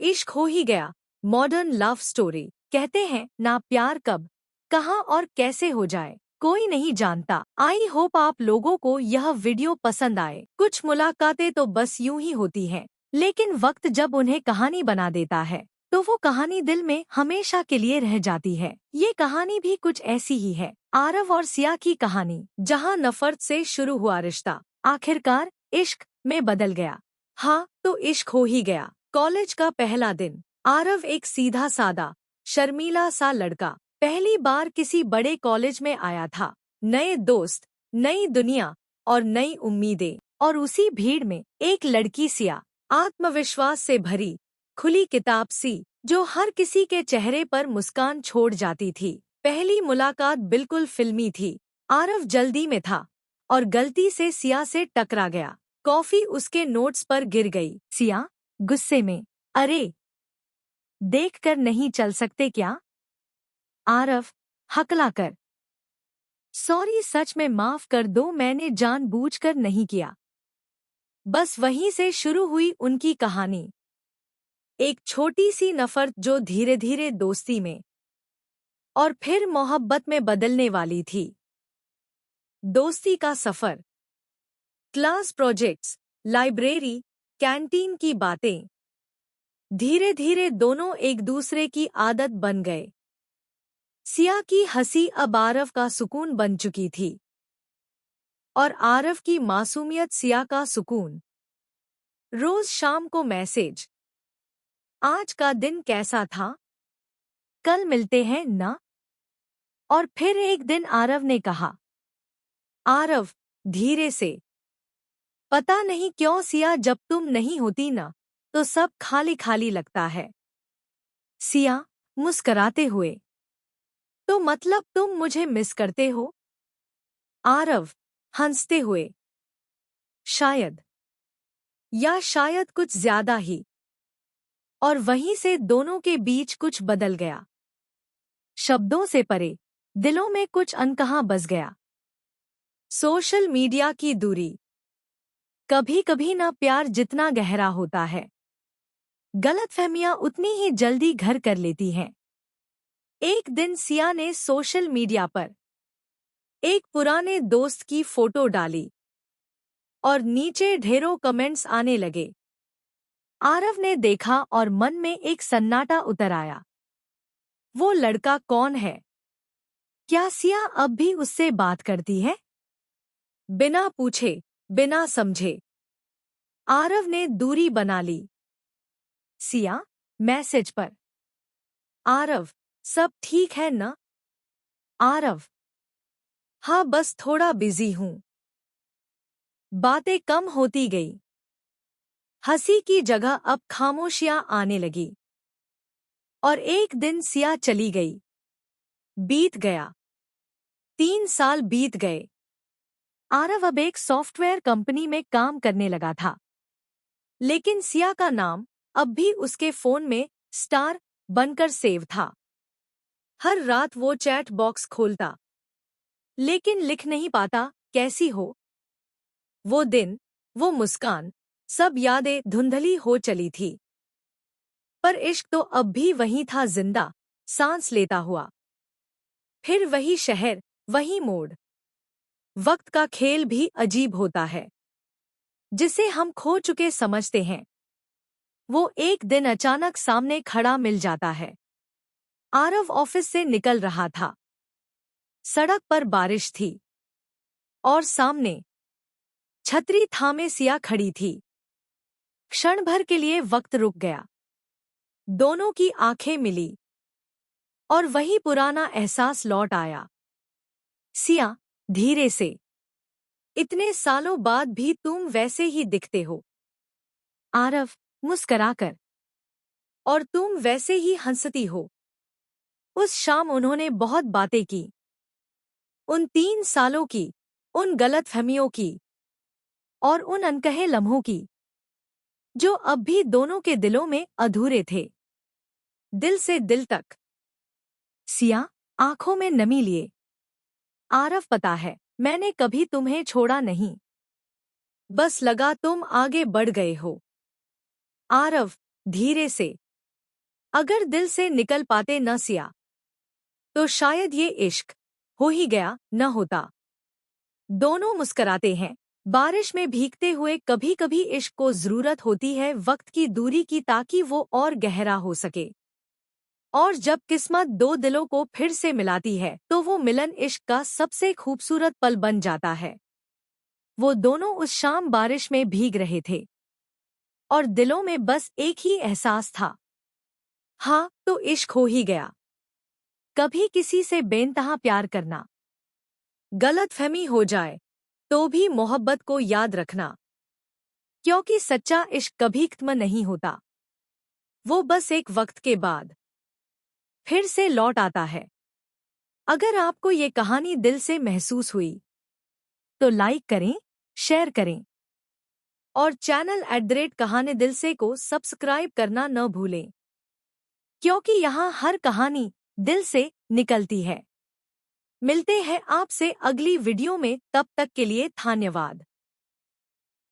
इश्क हो ही गया। Modern love story. कहते हैं ना, प्यार कब, कहाँ और कैसे हो जाए कोई नहीं जानता। आई होप आप लोगों को यह वीडियो पसंद आए। कुछ मुलाकातें तो बस यूं ही होती हैं, लेकिन वक्त जब उन्हें कहानी बना देता है तो वो कहानी दिल में हमेशा के लिए रह जाती है। ये कहानी भी कुछ ऐसी ही है। आरव और सिया की कहानी, जहाँ नफरत से शुरू हुआ रिश्ता आखिरकार इश्क में बदल गया। हाँ, तो इश्क हो ही गया। कॉलेज का पहला दिन। आरव एक सीधा सादा शर्मीला सा लड़का, पहली बार किसी बड़े कॉलेज में आया था। नए दोस्त, नई दुनिया और नई उम्मीदें। और उसी भीड़ में एक लड़की सिया, आत्मविश्वास से भरी, खुली किताब सी, जो हर किसी के चेहरे पर मुस्कान छोड़ जाती थी। पहली मुलाकात बिल्कुल फिल्मी थी। आरव जल्दी में था और गलती से सिया से टकरा गया। कॉफी उसके नोट्स पर गिर गई। सिया गुस्से में, अरे देखकर नहीं चल सकते क्या? आरव हकलाकर, सॉरी, सच में माफ कर दो, मैंने जानबूझकर नहीं किया। बस वहीं से शुरू हुई उनकी कहानी। एक छोटी सी नफरत जो धीरे धीरे दोस्ती में और फिर मोहब्बत में बदलने वाली थी। दोस्ती का सफर, क्लास प्रोजेक्ट्स, लाइब्रेरी, कैंटीन की बातें। धीरे धीरे दोनों एक दूसरे की आदत बन गए। सिया की हंसी अब आरव का सुकून बन चुकी थी और आरव की मासूमियत सिया का सुकून। रोज शाम को मैसेज, आज का दिन कैसा था, कल मिलते हैं ना? और फिर एक दिन आरव ने कहा, आरव धीरे से, पता नहीं क्यों सिया, जब तुम नहीं होती ना तो सब खाली खाली लगता है। सिया मुस्कराते हुए, तो मतलब तुम मुझे मिस करते हो? आरव हंसते हुए, शायद, या शायद कुछ ज्यादा ही। और वहीं से दोनों के बीच कुछ बदल गया। शब्दों से परे दिलों में कुछ अनकहा बस गया। सोशल मीडिया की दूरी। कभी कभी ना प्यार जितना गहरा होता है, गलतफहमियां उतनी ही जल्दी घर कर लेती हैं। एक दिन सिया ने सोशल मीडिया पर एक पुराने दोस्त की फोटो डाली और नीचे ढेरों कमेंट्स आने लगे। आरव ने देखा और मन में एक सन्नाटा उतर आया। वो लड़का कौन है? क्या सिया अब भी उससे बात करती है? बिना पूछे, बिना समझे आरव ने दूरी बना ली। सिया मैसेज पर, आरव सब ठीक है ना? आरव हाँ, बस थोड़ा बिजी हूँ। बातें कम होती गई। हंसी की जगह अब खामोशियां आने लगी। और एक दिन सिया चली गई। बीत गया, 3 साल बीत गए। आरव अब एक सॉफ्टवेयर कंपनी में काम करने लगा था, लेकिन सिया का नाम अब भी उसके फोन में स्टार बनकर सेव था। हर रात वो चैट बॉक्स खोलता, लेकिन लिख नहीं पाता कैसी हो। वो दिन, वो मुस्कान, सब यादें धुंधली हो चली थी। पर इश्क तो अब भी वहीं था, जिंदा सांस लेता हुआ। फिर वही शहर, वही मोड़। वक्त का खेल भी अजीब होता है, जिसे हम खो चुके समझते हैं, वो एक दिन अचानक सामने खड़ा मिल जाता है। आरव ऑफिस से निकल रहा था। सड़क पर बारिश थी और सामने छतरी थामे सिया खड़ी थी। क्षण भर के लिए वक्त रुक गया। दोनों की आंखें मिली और वही पुराना एहसास लौट आया। सिया धीरे से, इतने सालों बाद भी तुम वैसे ही दिखते हो। आरव मुस्कराकर, और तुम वैसे ही हंसती हो। उस शाम उन्होंने बहुत बातें की। उन 3 सालों की, उन गलतफहमियों की और उन अनकहे लम्हों की, जो अब भी दोनों के दिलों में अधूरे थे। दिल से दिल तक। सिया आंखों में नमी लिए, आरव पता है, मैंने कभी तुम्हें छोड़ा नहीं, बस लगा तुम आगे बढ़ गए हो। आरव धीरे से, अगर दिल से निकल पाते न सिया तो शायद ये इश्क हो ही गया न होता। दोनों मुस्कराते हैं बारिश में भीगते हुए। कभी कभी इश्क को जरूरत होती है वक्त की दूरी की ताकि वो और गहरा हो सके। और जब किस्मत दो दिलों को फिर से मिलाती है तो वो मिलन इश्क का सबसे खूबसूरत पल बन जाता है। वो दोनों उस शाम बारिश में भीग रहे थे और दिलों में बस एक ही एहसास था, हाँ तो इश्क हो ही गया। कभी किसी से बेइंतहा प्यार करना, गलतफहमी हो जाए तो भी मोहब्बत को याद रखना, क्योंकि सच्चा इश्क कभी खत्म नहीं होता। वो बस एक वक्त के बाद फिर से लौट आता है। अगर आपको ये कहानी दिल से महसूस हुई तो लाइक करें, शेयर करें और चैनल @कहानी दिल से को सब्सक्राइब करना न भूलें, क्योंकि यहाँ हर कहानी दिल से निकलती है। मिलते हैं आपसे अगली वीडियो में, तब तक के लिए धन्यवाद।